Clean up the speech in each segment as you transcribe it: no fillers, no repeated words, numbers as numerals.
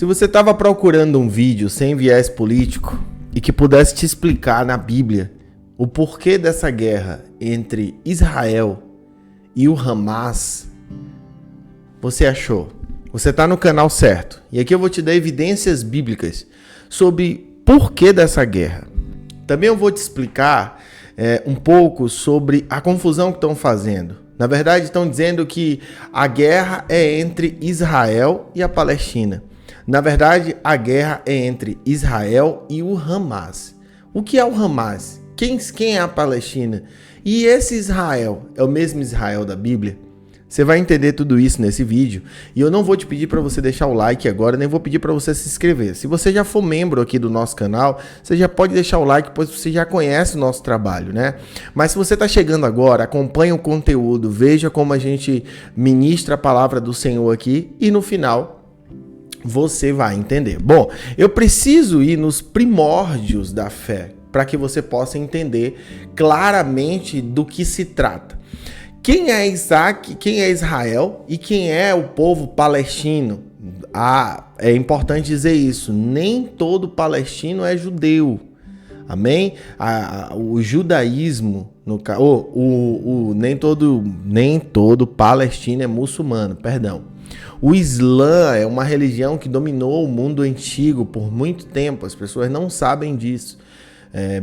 Se você estava procurando um vídeo sem viés político e que pudesse te explicar na Bíblia o porquê dessa guerra entre Israel e o Hamas, você achou. Você está no canal certo. E aqui eu vou te dar evidências bíblicas sobre porquê dessa guerra. Também eu vou te explicar um pouco sobre a confusão que estão fazendo. Na verdade, estão dizendo que a guerra é entre Israel e a Palestina. Na verdade, a guerra é entre Israel e o Hamas. O que é o Hamas? Quem é a Palestina? E esse Israel é o mesmo Israel da Bíblia? Você vai entender tudo isso nesse vídeo. E eu não vou te pedir para você deixar o like agora, nem vou pedir para você se inscrever. Se você já for membro aqui do nosso canal, você já pode deixar o like, pois você já conhece o nosso trabalho, né? Mas se você está chegando agora, acompanhe o conteúdo, veja como a gente ministra a palavra do Senhor aqui e no final você vai entender. Bom, eu preciso ir nos primórdios da fé para que você possa entender claramente do que se trata. Quem é Isaac, quem é Israel e quem é o povo palestino? É importante dizer isso. Nem todo palestino é judeu. Amém? O judaísmo, nem todo palestino é muçulmano, perdão. O Islã é uma religião que dominou o mundo antigo por muito tempo. As pessoas não sabem disso.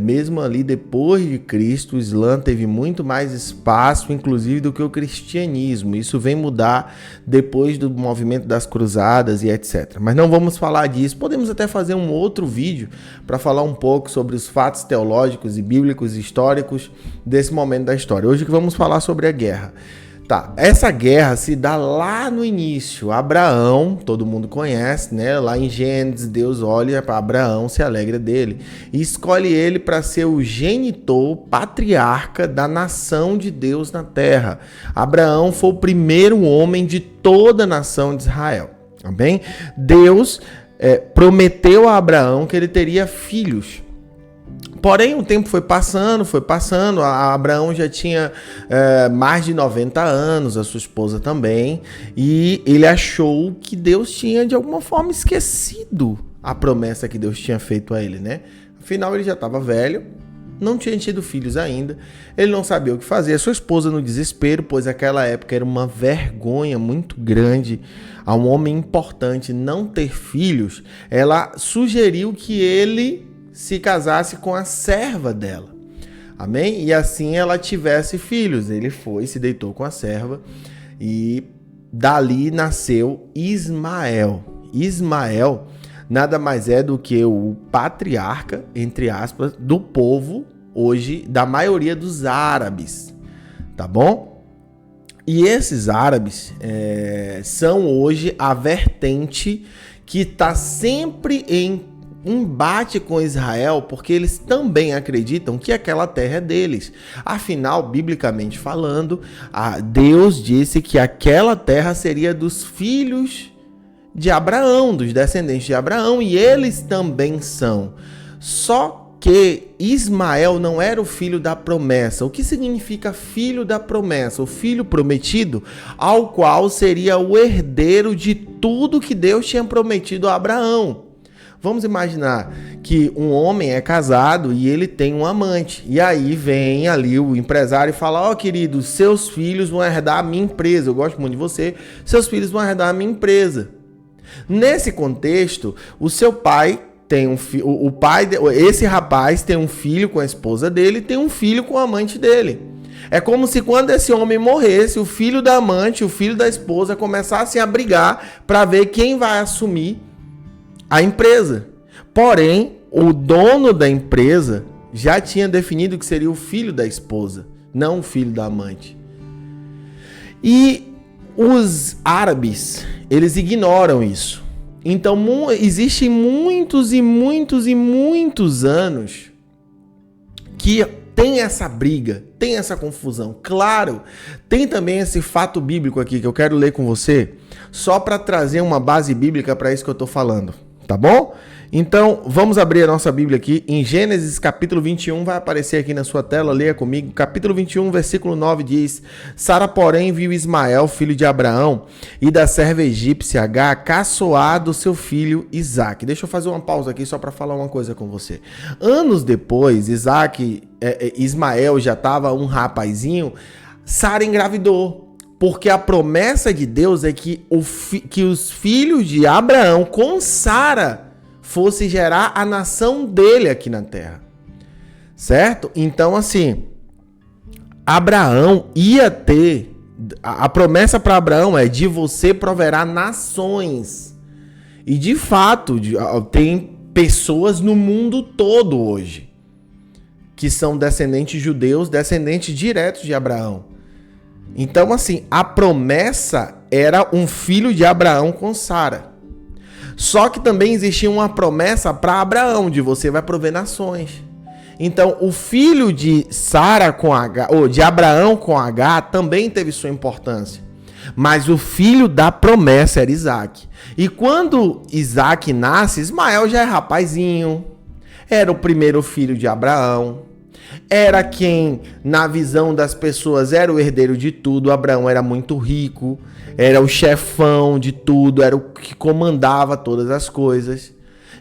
Mesmo ali depois de Cristo, o Islã teve muito mais espaço, inclusive, do que o cristianismo. Isso vem mudar depois do movimento das cruzadas e etc. Mas não vamos falar disso. Podemos até fazer um outro vídeo para falar um pouco sobre os fatos teológicos e bíblicos e históricos desse momento da história. Hoje que vamos falar sobre a guerra. Tá, essa guerra se dá lá no início. Abraão, todo mundo conhece, né? Lá em Gênesis, Deus olha para Abraão, se alegra dele e escolhe ele para ser o genitor, patriarca da nação de Deus na terra. Abraão foi o primeiro homem de toda a nação de Israel. Amém? Deus prometeu a Abraão que ele teria filhos. Porém, o tempo foi passando, Abraão já tinha mais de 90 anos, a sua esposa também, e ele achou que Deus tinha, de alguma forma, esquecido a promessa que Deus tinha feito a ele, né? Afinal, ele já estava velho, não tinha tido filhos ainda, ele não sabia o que fazer, a sua esposa no desespero, pois aquela época era uma vergonha muito grande a um homem importante não ter filhos, ela sugeriu que ele se casasse com a serva dela, amém? E assim ela tivesse filhos. Ele foi, se deitou com a serva e dali nasceu Ismael. Ismael nada mais é do que o patriarca, entre aspas, do povo hoje, da maioria dos árabes, tá bom? E esses árabes são hoje a vertente que está sempre em embate com Israel, porque eles também acreditam que aquela terra é deles. Afinal, biblicamente falando, Deus disse que aquela terra seria dos filhos de Abraão, dos descendentes de Abraão, e eles também são. Só que Ismael não era o filho da promessa. O que significa filho da promessa? O filho prometido, ao qual seria o herdeiro de tudo que Deus tinha prometido a Abraão. Vamos imaginar que um homem é casado e ele tem um amante. E aí vem ali o empresário e fala: querido, seus filhos vão herdar a minha empresa. Eu gosto muito de você. Seus filhos vão herdar a minha empresa. Nesse contexto, o seu pai tem um filho. Esse rapaz tem um filho com a esposa dele e tem um filho com o amante dele. É como se quando esse homem morresse, o filho da amante, o filho da esposa começassem a brigar para ver quem vai assumir a empresa. Porém, o dono da empresa já tinha definido que seria o filho da esposa, não o filho da amante. E os árabes, eles ignoram isso. Então, existem muitos anos que tem essa briga, tem essa confusão. Claro, tem também esse fato bíblico aqui que eu quero ler com você, só para trazer uma base bíblica para isso que eu estou falando. tá bom? Então, vamos abrir a nossa Bíblia aqui em Gênesis capítulo 21, vai aparecer aqui na sua tela, leia comigo. Capítulo 21, versículo 9 diz: Sara, porém, viu Ismael, filho de Abraão, e da serva egípcia Agar, caçoado seu filho Isaque. Deixa eu fazer uma pausa aqui só para falar uma coisa com você. Anos depois, Ismael já estava um rapazinho, Sara engravidou. Porque a promessa de Deus é que os filhos de Abraão com Sara fosse gerar a nação dele aqui na terra, certo? Então, assim, Abraão ia ter, a promessa para Abraão é: de você proverá nações. E de fato, tem pessoas no mundo todo hoje que são descendentes judeus, descendentes diretos de Abraão. Então, assim, a promessa era um filho de Abraão com Sara. Só que também existia uma promessa para Abraão, de você vai prover nações. Então, o filho de Sara com Agar, ou de Abraão com Agar, também teve sua importância. Mas o filho da promessa era Isaque. E quando Isaque nasce, Ismael já é rapazinho, era o primeiro filho de Abraão, era quem, na visão das pessoas, era o herdeiro de tudo. Abraão era muito rico, era o chefão de tudo, era o que comandava todas as coisas.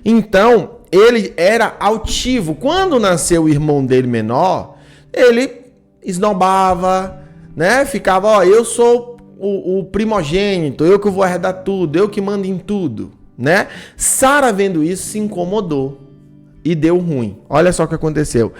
Então, ele era altivo. Quando nasceu o irmão dele menor, ele esnobava, né? Ficava, ó, eu sou o primogênito, eu que vou herdar tudo, eu que mando em tudo, né? Sara, vendo isso, se incomodou e deu ruim. Olha só o que aconteceu.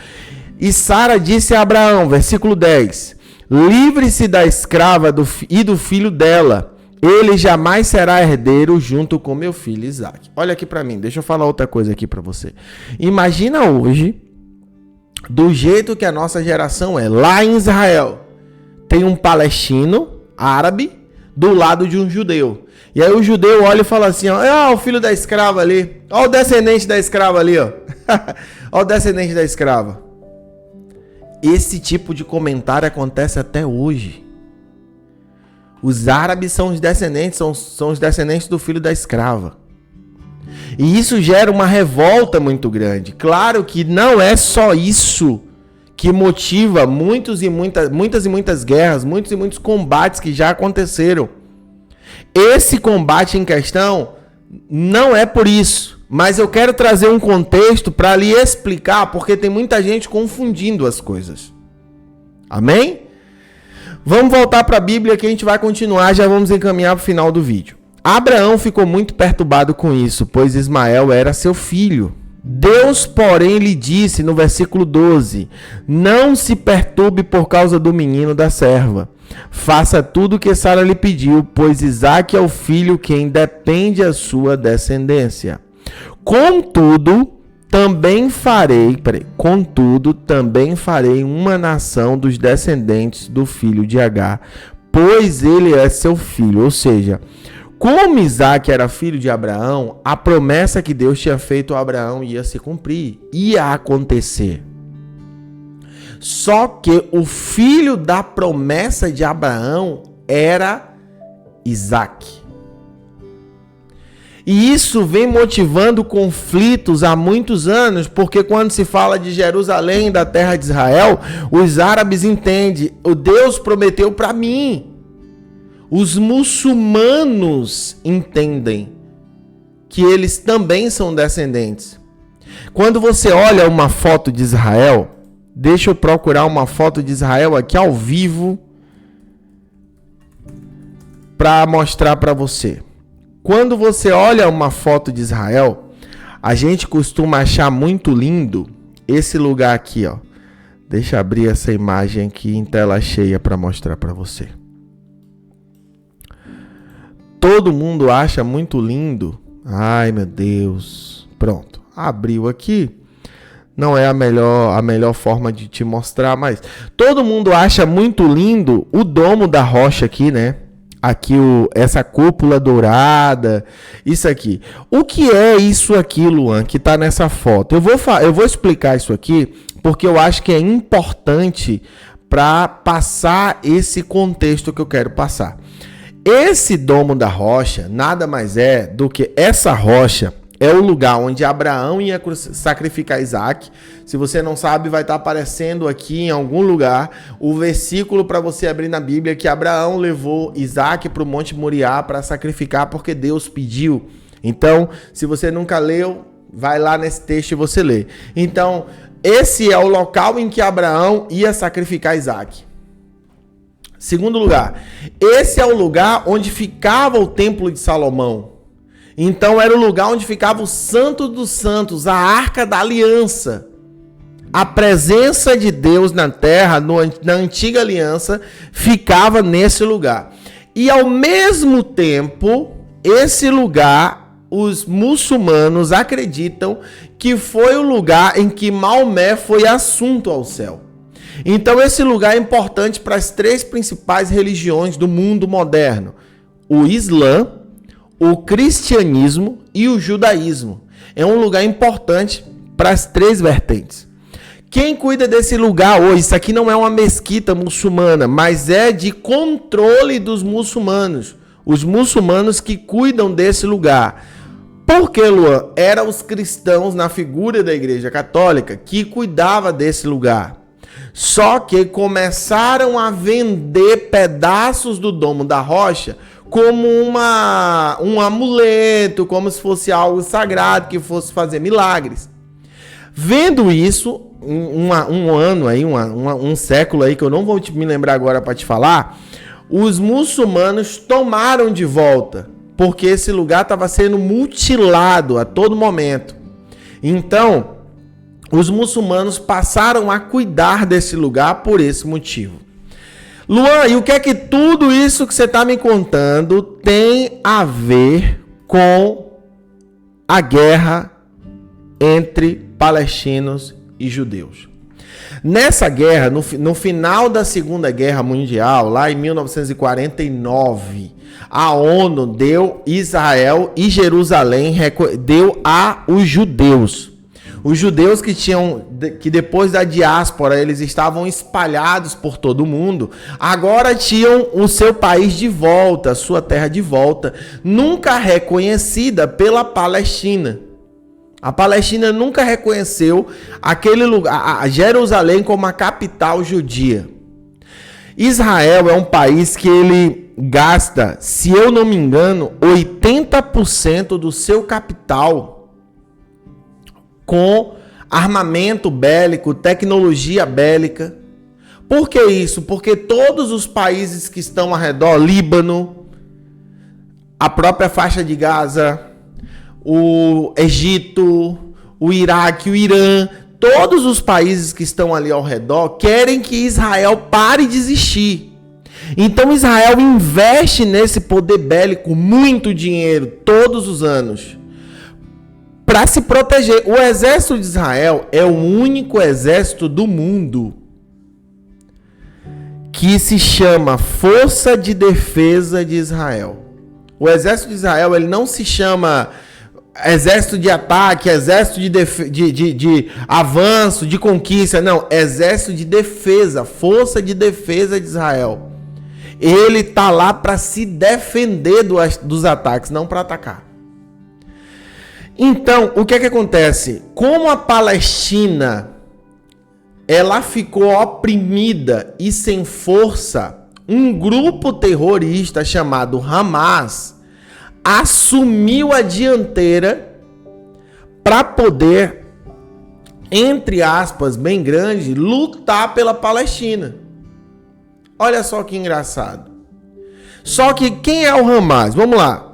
E Sara disse a Abraão, versículo 10, livre-se da escrava e do filho dela, ele jamais será herdeiro junto com meu filho Isaque. Olha aqui para mim, deixa eu falar outra coisa aqui para você. Imagina hoje, do jeito que a nossa geração é, lá em Israel, tem um palestino, árabe, do lado de um judeu. E aí o judeu olha e fala assim, ó, o filho da escrava ali, ó o descendente da escrava ali, ó. Ó o descendente da escrava. Esse tipo de comentário acontece até hoje. Os árabes são os descendentes, são os descendentes do filho da escrava. E isso gera uma revolta muito grande. Claro que não é só isso que motiva muitas e muitas guerras, muitos e muitos combates que já aconteceram. Esse combate em questão não é por isso. Mas eu quero trazer um contexto para lhe explicar, porque tem muita gente confundindo as coisas. Amém? Vamos voltar para a Bíblia que a gente vai continuar, já vamos encaminhar para o final do vídeo. Abraão ficou muito perturbado com isso, pois Ismael era seu filho. Deus, porém, lhe disse no versículo 12, não se perturbe por causa do menino da serva. Faça tudo o que Sara lhe pediu, pois Isaque é o filho quem depende a sua descendência. Contudo, também farei uma nação dos descendentes do filho de Agar, pois ele é seu filho. Ou seja, como Isaque era filho de Abraão, a promessa que Deus tinha feito a Abraão ia se cumprir, ia acontecer. Só que o filho da promessa de Abraão era Isaque. E isso vem motivando conflitos há muitos anos, porque quando se fala de Jerusalém, da terra de Israel, os árabes entendem, o Deus prometeu para mim. Os muçulmanos entendem que eles também são descendentes. Quando você olha uma foto de Israel, deixa eu procurar uma foto de Israel aqui ao vivo para mostrar para você. Quando você olha uma foto de Israel, a gente costuma achar muito lindo esse lugar aqui, ó. Deixa eu abrir essa imagem aqui em tela cheia para mostrar para você. Todo mundo acha muito lindo. Ai, meu Deus. Pronto, abriu aqui. Não é a melhor forma de te mostrar, mas todo mundo acha muito lindo o domo da rocha aqui, né? Aqui essa cúpula dourada, isso aqui. O que é isso aqui, Luan, que tá nessa foto? Eu vou explicar isso aqui, porque eu acho que é importante para passar esse contexto que eu quero passar. Esse domo da rocha nada mais é do que essa rocha, é o lugar onde Abraão ia sacrificar Isaac. Se você não sabe, vai estar aparecendo aqui em algum lugar o versículo para você abrir na Bíblia que Abraão levou Isaac para o Monte Moriá para sacrificar porque Deus pediu. Então, se você nunca leu, vai lá nesse texto e você lê. Então, esse é o local em que Abraão ia sacrificar Isaac. Segundo lugar, esse é o lugar onde ficava o Templo de Salomão. Então era o lugar onde ficava o Santo dos Santos, a Arca da Aliança. A presença de Deus na terra, na antiga aliança, ficava nesse lugar. E ao mesmo tempo, esse lugar, os muçulmanos acreditam que foi o lugar em que Maomé foi assunto ao céu. Então esse lugar é importante para as três principais religiões do mundo moderno: o Islã, o cristianismo e o judaísmo. É um lugar importante para as três vertentes. Quem cuida desse lugar hoje, isso aqui não é uma mesquita muçulmana, mas é de controle dos muçulmanos. Os muçulmanos que cuidam desse lugar. Por que, Luan? Eram os cristãos na figura da Igreja Católica que cuidava desse lugar. Só que começaram a vender pedaços do Domo da Rocha como um amuleto, como se fosse algo sagrado, que fosse fazer milagres. Vendo isso, um século aí, que eu não vou me lembrar agora para te falar, os muçulmanos tomaram de volta, porque esse lugar estava sendo mutilado a todo momento. Então, os muçulmanos passaram a cuidar desse lugar por esse motivo. Luan, e o que é que tudo isso que você está me contando tem a ver com a guerra entre palestinos e judeus? Nessa guerra, no final da Segunda Guerra Mundial, lá em 1949, a ONU deu Israel e Jerusalém, deu os judeus. Os judeus que depois da diáspora eles estavam espalhados por todo o mundo, agora tinham o seu país de volta, a sua terra de volta, nunca reconhecida pela Palestina. A Palestina nunca reconheceu aquele lugar, a Jerusalém, como a capital judia. Israel é um país que ele gasta, se eu não me engano, 80% do seu capital com armamento bélico, tecnologia bélica. Por que isso? Porque todos os países que estão ao redor, Líbano, a própria faixa de Gaza, o Egito, o Iraque, o Irã, todos os países que estão ali ao redor querem que Israel pare de existir. Então Israel investe nesse poder bélico muito dinheiro todos os anos para se proteger. O exército de Israel é o único exército do mundo que se chama Força de Defesa de Israel. O exército de Israel, ele não se chama exército de ataque, exército de avanço, de conquista. Não, exército de defesa, Força de Defesa de Israel. Ele tá lá para se defender dos ataques, não para atacar. Então, o que é que acontece? Como a Palestina ela ficou oprimida e sem força, um grupo terrorista chamado Hamas assumiu a dianteira para poder, entre aspas, bem grande, lutar pela Palestina. Olha só que engraçado. Só que quem é o Hamas? Vamos lá.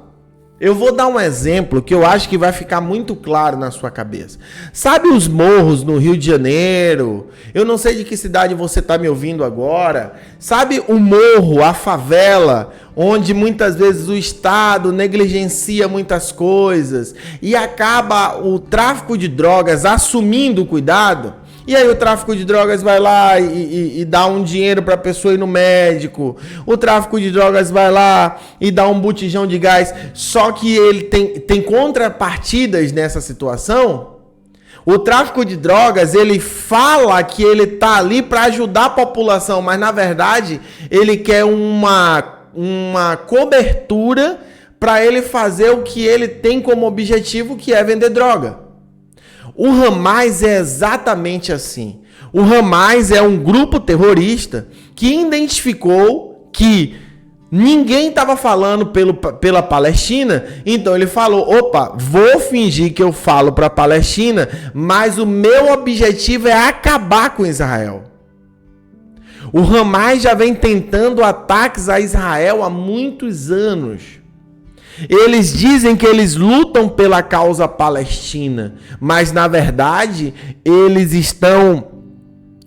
Eu vou dar um exemplo que eu acho que vai ficar muito claro na sua cabeça. Sabe os morros no Rio de Janeiro? Eu não sei de que cidade você está me ouvindo agora. Sabe o morro, a favela, onde muitas vezes o Estado negligencia muitas coisas e acaba o tráfico de drogas assumindo o cuidado? E aí o tráfico de drogas vai lá e dá um dinheiro para a pessoa ir no médico. O tráfico de drogas vai lá e dá um botijão de gás. Só que ele tem contrapartidas nessa situação. O tráfico de drogas, ele fala que ele tá ali para ajudar a população, mas na verdade ele quer uma cobertura para ele fazer o que ele tem como objetivo, que é vender droga. O Hamas é exatamente assim. O Hamas é um grupo terrorista que identificou que ninguém estava falando pela Palestina, então ele falou, opa, vou fingir que eu falo para a Palestina, mas o meu objetivo é acabar com Israel. O Hamas já vem tentando ataques a Israel há muitos anos. Eles dizem que eles lutam pela causa palestina, mas na verdade eles estão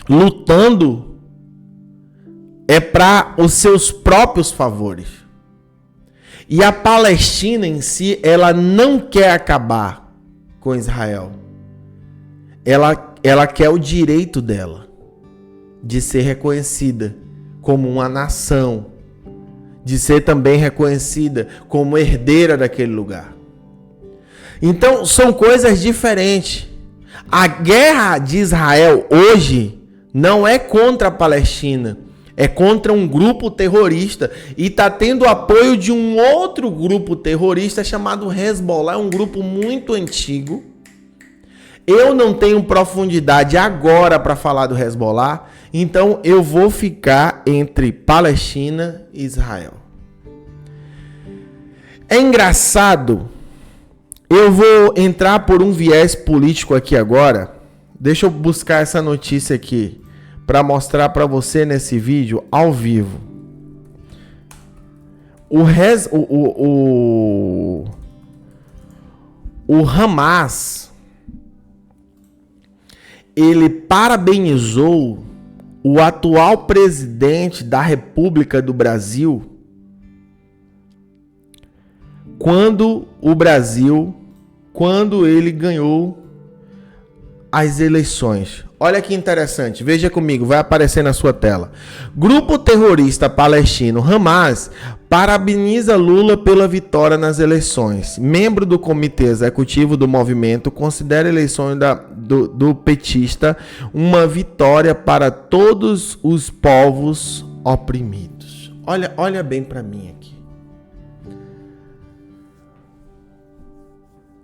lutando para os seus próprios favores. E a Palestina em si, ela não quer acabar com Israel. Ela quer o direito dela de ser reconhecida como uma nação, de ser também reconhecida como herdeira daquele lugar. Então, são coisas diferentes. A guerra de Israel hoje não é contra a Palestina, é contra um grupo terrorista e está tendo apoio de um outro grupo terrorista chamado Hezbollah, é um grupo muito antigo. Eu não tenho profundidade agora para falar do Hezbollah, então eu vou ficar entre Palestina e Israel. É engraçado, eu vou entrar por um viés político aqui agora. Deixa eu buscar essa notícia aqui para mostrar para você nesse vídeo ao vivo. O Hamas, ele parabenizou o atual presidente da República do Brasil quando ele ganhou as eleições. Olha que interessante, veja comigo, vai aparecer na sua tela. Grupo terrorista palestino Hamas parabeniza Lula pela vitória nas eleições. Membro do comitê executivo do movimento considera eleições do petista uma vitória para todos os povos oprimidos. Olha bem para mim aqui.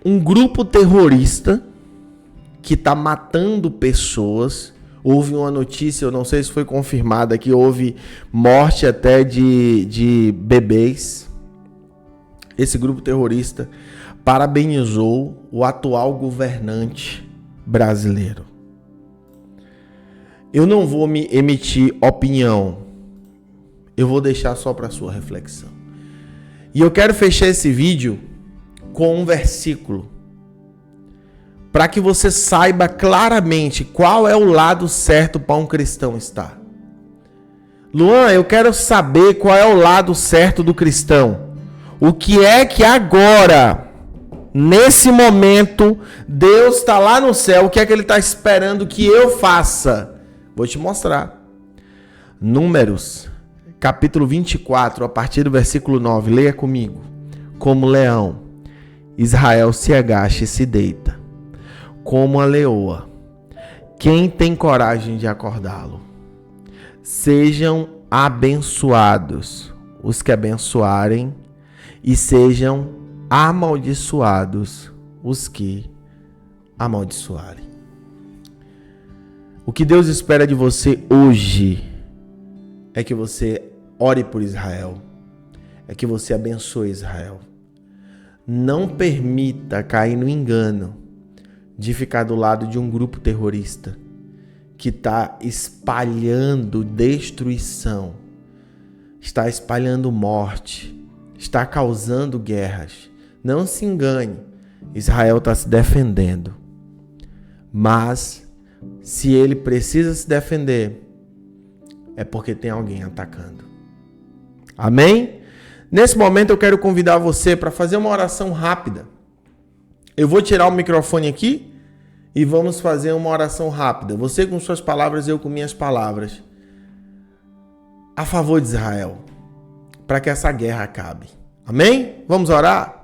Um grupo terrorista que está matando pessoas. Houve uma notícia, eu não sei se foi confirmada, que houve morte até de bebês. Esse grupo terrorista parabenizou o atual governante brasileiro. Eu não vou me emitir opinião. Eu vou deixar só para sua reflexão. E eu quero fechar esse vídeo com um versículo, para que você saiba claramente qual é o lado certo para um cristão estar. Luan, eu quero saber qual é o lado certo do cristão. O que é que agora, nesse momento, Deus está lá no céu, o que é que Ele está esperando que eu faça? Vou te mostrar. Números, capítulo 24, a partir do versículo 9, leia comigo. Como leão, Israel se agacha e se deita. Como a leoa, quem tem coragem de acordá-lo? Sejam abençoados os que abençoarem, e sejam amaldiçoados os que amaldiçoarem. O que Deus espera de você hoje é que você ore por Israel, é que você abençoe Israel. Não permita cair no engano de ficar do lado de um grupo terrorista que está espalhando destruição, está espalhando morte, está causando guerras. Não se engane, Israel está se defendendo. Mas, se ele precisa se defender, é porque tem alguém atacando. Amém? Nesse momento eu quero convidar você para fazer uma oração rápida. Eu vou tirar o microfone aqui e vamos fazer uma oração rápida. Você com suas palavras, eu com minhas palavras. A favor de Israel. Para que essa guerra acabe. Amém? Vamos orar?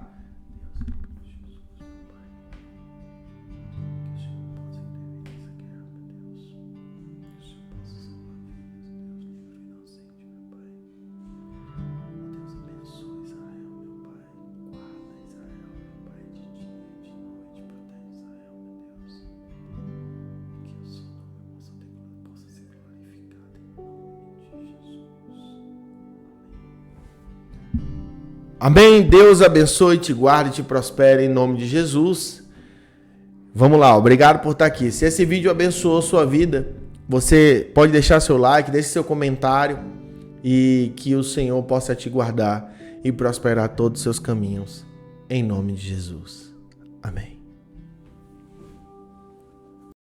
Amém? Deus abençoe, te guarde e te prospere em nome de Jesus. Vamos lá, obrigado por estar aqui. Se esse vídeo abençoou sua vida, você pode deixar seu like, deixe seu comentário e que o Senhor possa te guardar e prosperar todos os seus caminhos. Em nome de Jesus. Amém.